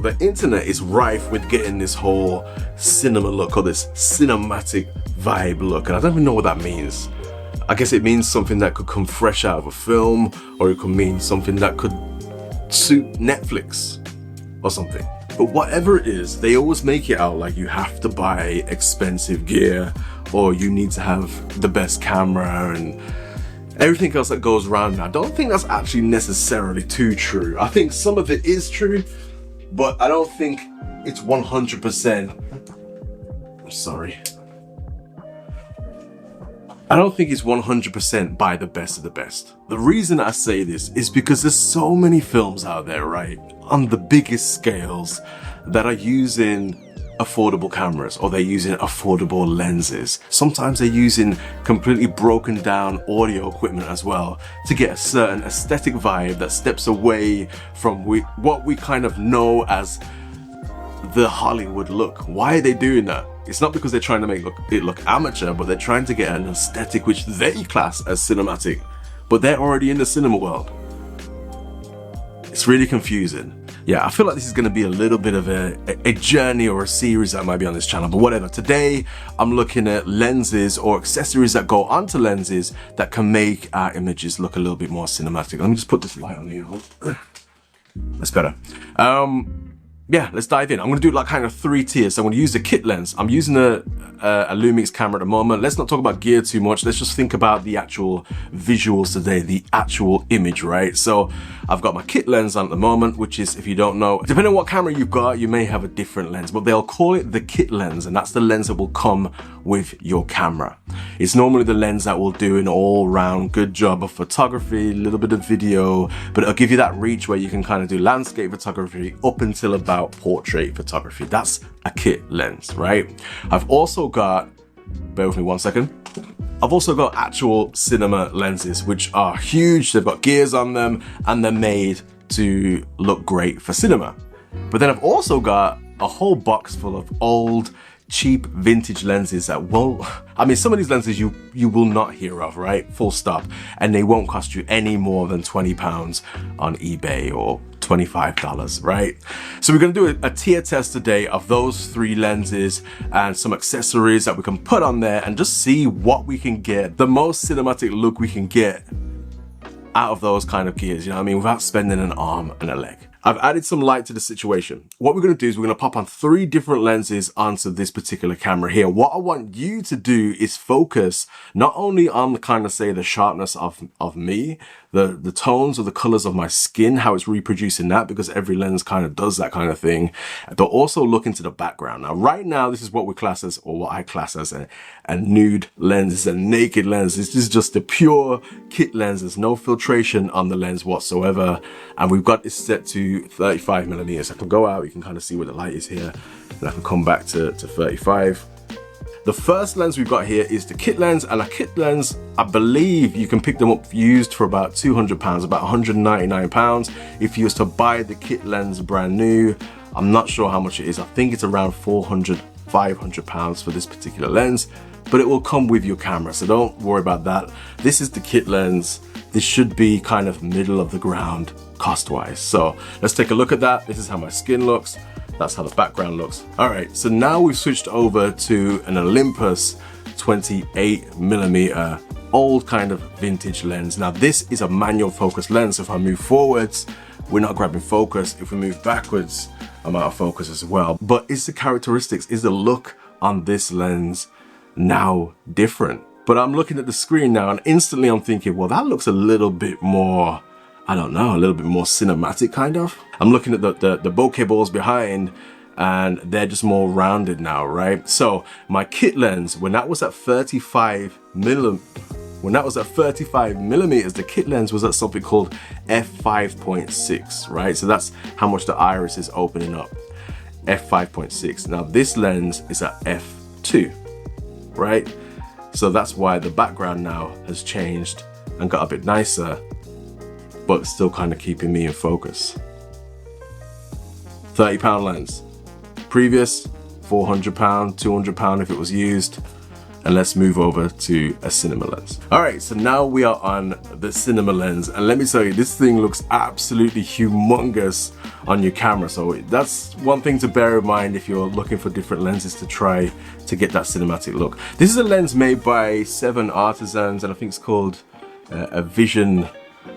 the internet is rife with getting this whole cinema look or this cinematic vibe look, and I don't even know what that means. I guess it means something that could come fresh out of a film, or it could mean something that could suit Netflix or something. But whatever it is, they always make it out like you have to buy expensive gear, or you need to have the best camera and everything else that goes around. I don't think that's actually necessarily too true. I think some of it is true, but I don't think it's 100%. I'm sorry. I don't think it's 100% by the best of the best. The reason I say this is because there's so many films out there, right, on the biggest scales that are using affordable cameras, or they're using affordable lenses. Sometimes they're using completely broken down audio equipment as well to get a certain aesthetic vibe that steps away from what we kind of know as the Hollywood look. Why are they doing that? It's not because they're trying to make it look amateur, but they're trying to get an aesthetic which they class as cinematic, but they're already in the cinema world. It's really confusing. Yeah, I feel like this is going to be a little bit of a journey or a series that might be on this channel, but whatever. Today, I'm looking at lenses or accessories that go onto lenses that can make our images look a little bit more cinematic. Let me just put this light on here. That's better. Yeah, let's dive in. I'm going to do like kind of 3 tiers. So I'm going to use the kit lens. I'm using a Lumix camera at the moment. Let's not talk about gear too much. Let's just think about the actual visuals today, the actual image, right? So I've got my kit lens on at the moment, which is, if you don't know, depending on what camera you've got, you may have a different lens, but they'll call it the kit lens, and that's the lens that will come with your camera. It's normally the lens that will do an all-round good job of photography, a little bit of video, but it'll give you that reach where you can kind of do landscape photography up until about portrait photography. That's a kit lens, right? I've also got, bear with me 1 second. I've also got actual cinema lenses, which are huge. They've got gears on them and they're made to look great for cinema. But then I've also got a whole box full of old, cheap vintage lenses that won't, I mean, some of these lenses you will not hear of, right? Full stop. And they won't cost you any more than £20 on eBay or $25, right? So we're going to do a tier test today of those 3 lenses and some accessories that we can put on there and just see what we can get, the most cinematic look we can get out of those kind of gears, you know what I mean, without spending an arm and a leg. I've added some light to the situation. What we're going to do is we're going to pop on 3 different lenses onto this particular camera here. What I want you to do is focus not only on the kind of, say, the sharpness of me, the tones or the colors of my skin, how it's reproducing that, because every lens kind of does that kind of thing, but also look into the background. Now, right now, this is what we class as, or what I class as a nude lens. It's a naked lens. This is just a pure kit lens. There's no filtration on the lens whatsoever. And we've got this set to 35mm. I can go out, you can kind of see where the light is here, and I can come back to 35. The first lens we've got here is the kit lens, and a kit lens, I believe you can pick them up used for about £200, about £199. If you was to buy the kit lens brand new, I'm not sure how much it is. I think it's around £400, £500 for this particular lens, but it will come with your camera, so don't worry about that. This is the kit lens. This should be kind of middle of the ground cost-wise. So let's take a look at that. This is how my skin looks. That's how the background looks. All right, so now we've switched over to an Olympus 28mm old kind of vintage lens. Now this is a manual focus lens. So if I move forwards, we're not grabbing focus. If we move backwards, I'm out of focus as well. But is the characteristics, is the look on this lens now different? But I'm looking at the screen now and instantly I'm thinking, well, that looks a little bit more, I don't know, a little bit more cinematic kind of. I'm looking at the bokeh balls behind and they're just more rounded now, right? So my kit lens, when that was at 35mm, the kit lens was at something called f5.6, right? So that's how much the iris is opening up, f5.6. Now this lens is at f2, right? So that's why the background now has changed and got a bit nicer, but still kind of keeping me in focus. £30 lens. Previous, £400, £200 if it was used. and let's move over to a cinema lens. All right, so now we are on the cinema lens, and let me tell you, this thing looks absolutely humongous on your camera. So that's one thing to bear in mind if you're looking for different lenses to try to get that cinematic look. This is a lens made by 7 Artisans, and I think it's called a Vision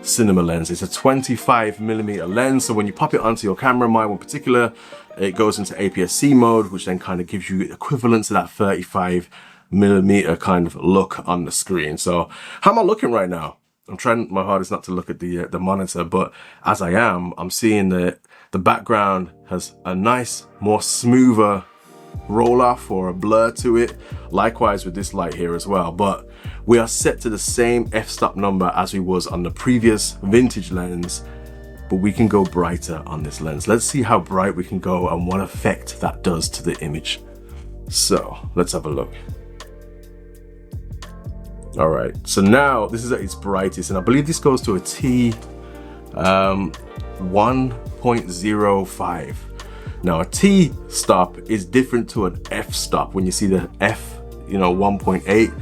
cinema lens. It's a 25mm lens, so when you pop it onto your camera, my one in particular, it goes into APS-C mode, which then kind of gives you equivalent to that 35mm kind of look on the screen. So how am I looking right now? I'm trying my hardest not to look at the monitor, but as I am, I'm seeing that the background has a nice, more smoother roll off or a blur to it. Likewise with this light here as well, but we are set to the same f-stop number as we was on the previous vintage lens, but we can go brighter on this lens. Let's see how bright we can go and what effect that does to the image. So let's have a look. All right, so now this is at its brightest, and I believe this goes to a T 1.05. Now a T stop is different to an f stop. When you see the f, 1.8,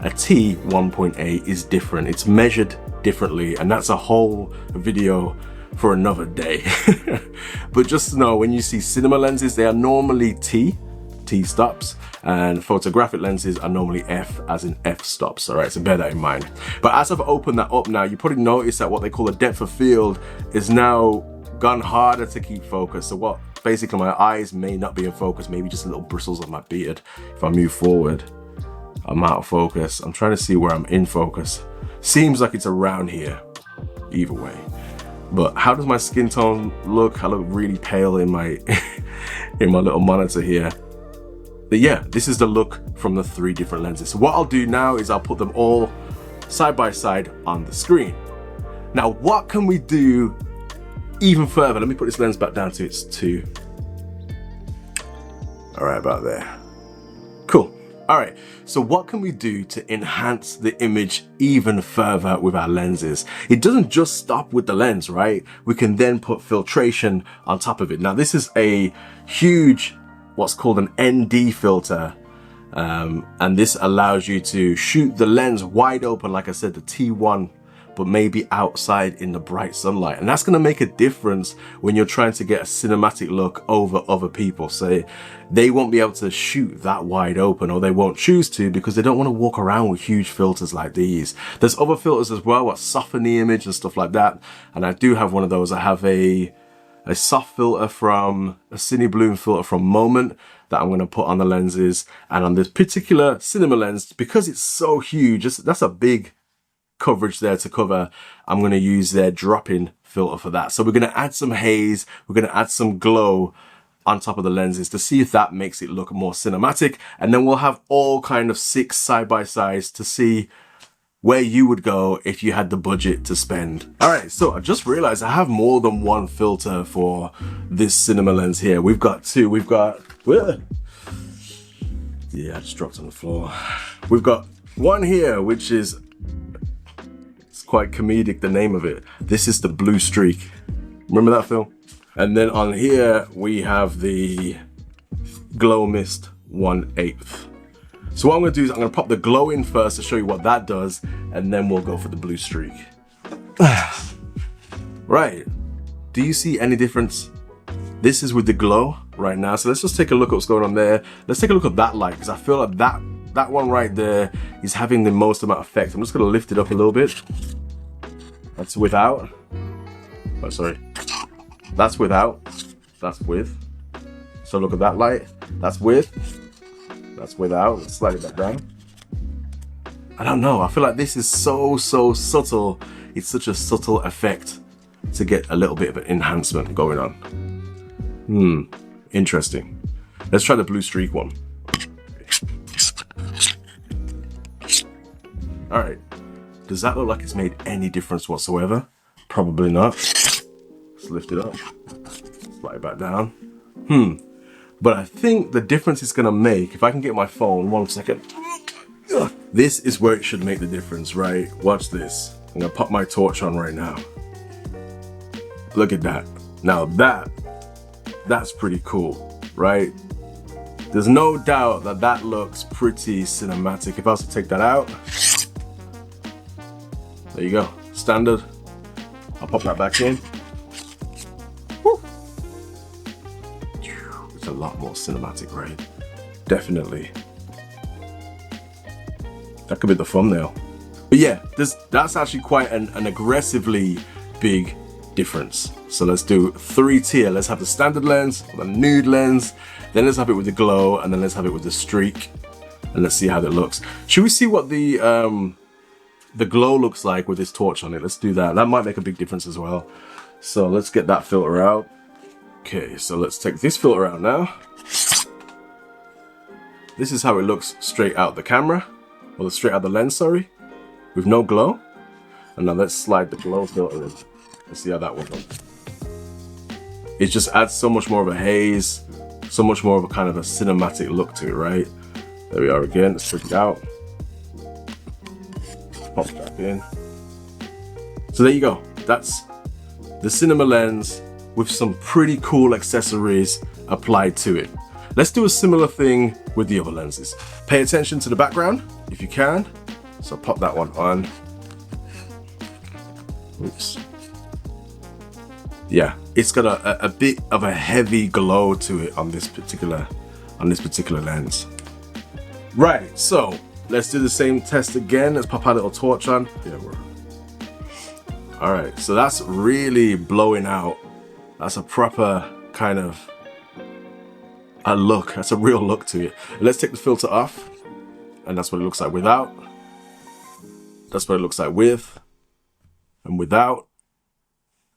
a T 1.8 is different. It's measured differently, and that's a whole video for another day. But just know, when you see cinema lenses, they are normally T stops, and photographic lenses are normally f, as in f stops. All right, so bear that in mind. But as I've opened that up now, you probably notice that what they call a depth of field is now gone harder to keep focus. So what basically, my eyes may not be in focus, maybe just little bristles on my beard. If I move forward, I'm out of focus. I'm trying to see where I'm in focus. Seems like it's around here, either way. But how does my skin tone look? I look really pale in my in my little monitor here. But yeah, this is the look from the 3 different lenses. So what I'll do now is I'll put them all side by side on the screen. Now, what can we do even further? Let me put this lens back down to its 2. All right, about there. Cool. All right, so what can we do to enhance the image even further with our lenses? It doesn't just stop with the lens, right? We can then put filtration on top of it. Now, this is a huge, what's called an ND filter. And this allows you to shoot the lens wide open, like I said, the T1, but maybe outside in the bright sunlight. And that's gonna make a difference when you're trying to get a cinematic look over other people. So they won't be able to shoot that wide open, or they won't choose to because they don't wanna walk around with huge filters like these. There's other filters as well that soften the image and stuff like that. And I do have one of those. I have a soft filter from a Cine Bloom filter from Moment that I'm gonna put on the lenses. And on this particular cinema lens, because it's so huge, that's a big coverage there to cover, I'm going to use their drop-in filter for that. So we're going to add some haze, we're going to add some glow on top of the lenses to see if that makes it look more cinematic. And then we'll have all kind of 6 side-by-sides to see where you would go if you had the budget to spend. All right, so I just realized I have more than one filter for this cinema lens here. We've got 2. We've got, yeah, I just dropped on the floor. We've got one here, which is quite comedic, the name of it. This is the Blue Streak. Remember that film? And then on here we have the Glow Mist 1/8. So what I'm going to do is I'm going to pop the glow in first to show you what that does, and then we'll go for the Blue Streak. Right, do you see any difference? This is with the glow right now, so let's just take a look at what's going on there. Let's take a look at that light, because I feel like that one right there is having the most amount of effect. I'm just going to lift it up a little bit. That's without. Oh, sorry. That's without. That's with. So look at that light. That's with. That's without. Let's slide it back down. I don't know. I feel like this is so subtle. It's such a subtle effect to get a little bit of an enhancement going on. Interesting. Let's try the Blue Streak one. All right. Does that look like it's made any difference whatsoever? Probably not. Let's lift it up. Slide it back down. But I think the difference it's gonna make, if I can get my phone, 1 second. This is where it should make the difference, right? Watch this. I'm gonna pop my torch on right now. Look at that. Now that's pretty cool, right? There's no doubt that that looks pretty cinematic. If I was to take that out, there you go, standard. I'll pop that back in. Woo. It's a lot more cinematic, right? Definitely. That could be the thumbnail. But yeah, that's actually quite an aggressively big difference. So let's do 3 tier. Let's have the standard lens, the nude lens, then let's have it with the glow, and then let's have it with the streak, and let's see how that looks. Should we see what the glow looks like with this torch on it? Let's do that. That might make a big difference as well. So let's get that filter out. Okay, so let's take this filter out now. This is how it looks straight out the camera, or straight out the lens, sorry, with no glow. And now let's slide the glow filter in. Let's see how that one looks. It just adds so much more of a haze, so much more of a kind of a cinematic look to it, right? There we are again. Let's take it out. Pop it back in. So there you go. That's the cinema lens with some pretty cool accessories applied to it. Let's do a similar thing with the other lenses. Pay attention to the background if you can. So pop that one on. Oops. Yeah, it's got a bit of a heavy glow to it on this particular lens. Right, so let's do the same test again. Let's pop our little torch on. Yeah, all right, so that's really blowing out. That's a proper kind of a look. That's a real look to it. Let's take the filter off, and that's what it looks like without. That's what it looks like with, and without,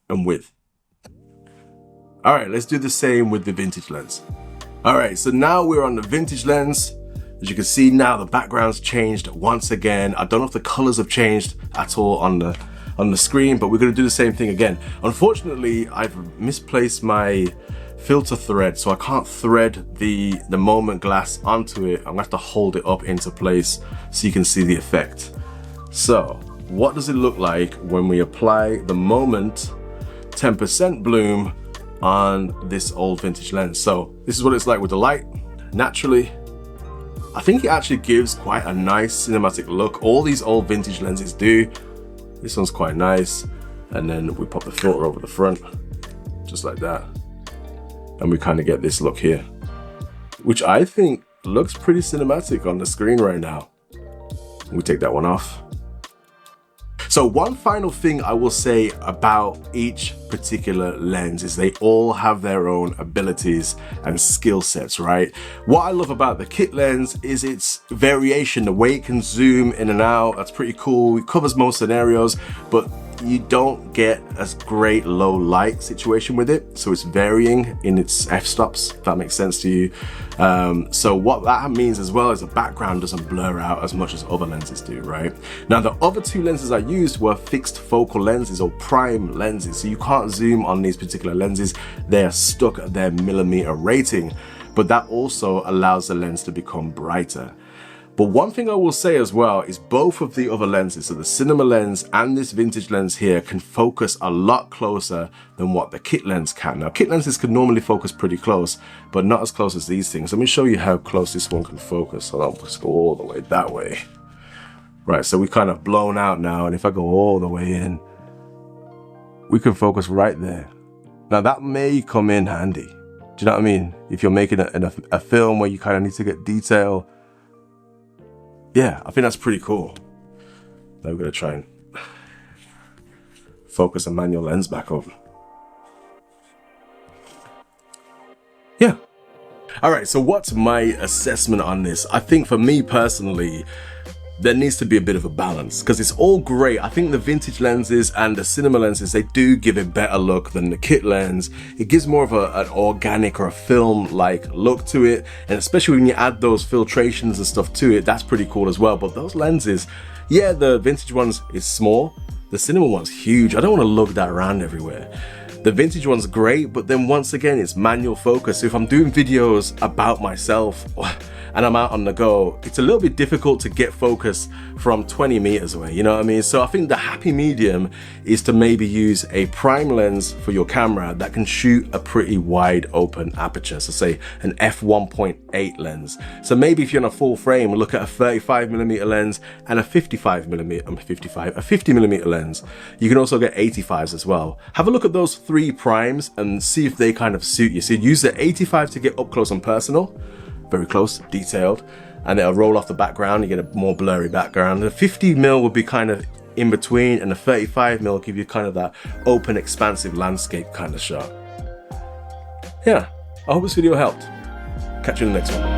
and with. All right, let's do the same with the vintage lens. All right, so now we're on the vintage lens. As you can see now, the background's changed once again. I don't know if the colors have changed at all on the screen, but we're gonna do the same thing again. Unfortunately, I've misplaced my filter thread, so I can't thread the moment glass onto it. I'm gonna have to hold it up into place so you can see the effect. So, what does it look like when we apply the moment 10% bloom on this old vintage lens? So this is what it's like with the light. Naturally, I think it actually gives quite a nice cinematic look. All these old vintage lenses do. This one's quite nice. And then we pop the filter over the front, just like that. And we kind of get this look here, which I think looks pretty cinematic on the screen right now. We take that one off. So one final thing I will say about each particular lens is they all have their own abilities and skill sets, right? What I love about the kit lens is its variation, the way it can zoom in and out. That's pretty cool. It covers most scenarios, but you don't get a great low light situation with it. So it's varying in its f-stops, if that makes sense to you. So what that means as well is the background doesn't blur out as much as other lenses do, right? Now the other 2 lenses I used were fixed focal lenses or prime lenses. So you can't zoom on these particular lenses. They're stuck at their millimeter rating, but that also allows the lens to become brighter. But one thing I will say as well is both of the other lenses, so the cinema lens and this vintage lens here, can focus a lot closer than what the kit lens can. Now, kit lenses can normally focus pretty close, but not as close as these things. Let me show you how close this one can focus. Hold on, let's go all the way that way. Right, so we kind of blown out now, and if I go all the way in, we can focus right there. Now that may come in handy. Do you know what I mean? If you're making a film where you kind of need to get detail. Yeah, I think that's pretty cool. Now we're gonna try and focus a manual lens back up. Yeah. All right, so what's my assessment on this? I think for me personally, there needs to be a bit of a balance because it's all great. I think the vintage lenses and the cinema lenses, they do give a better look than the kit lens. It gives more of an organic or a film-like look to it. And especially when you add those filtrations and stuff to it, that's pretty cool as well. But those lenses, yeah, the vintage ones is small. The cinema one's huge. I don't want to lug that around everywhere. The vintage one's great, but then once again, it's manual focus. So if I'm doing videos about myself and I'm out on the go, it's a little bit difficult to get focus from 20 meters away, you know what I mean? So I think the happy medium is to maybe use a prime lens for your camera that can shoot a pretty wide open aperture. So say an f1.8 lens. So maybe if you're in a full frame, look at a 35mm lens and a 50mm lens. You can also get 85s as well. Have a look at those 3 primes and see if they kind of suit you. So use the 85 to get up close and personal, very close, detailed, and it'll roll off the background. You get a more blurry background. The 50mm would be kind of in between, and the 35mm will give you kind of that open, expansive landscape kind of shot. Yeah, I hope this video helped. Catch you in the next one.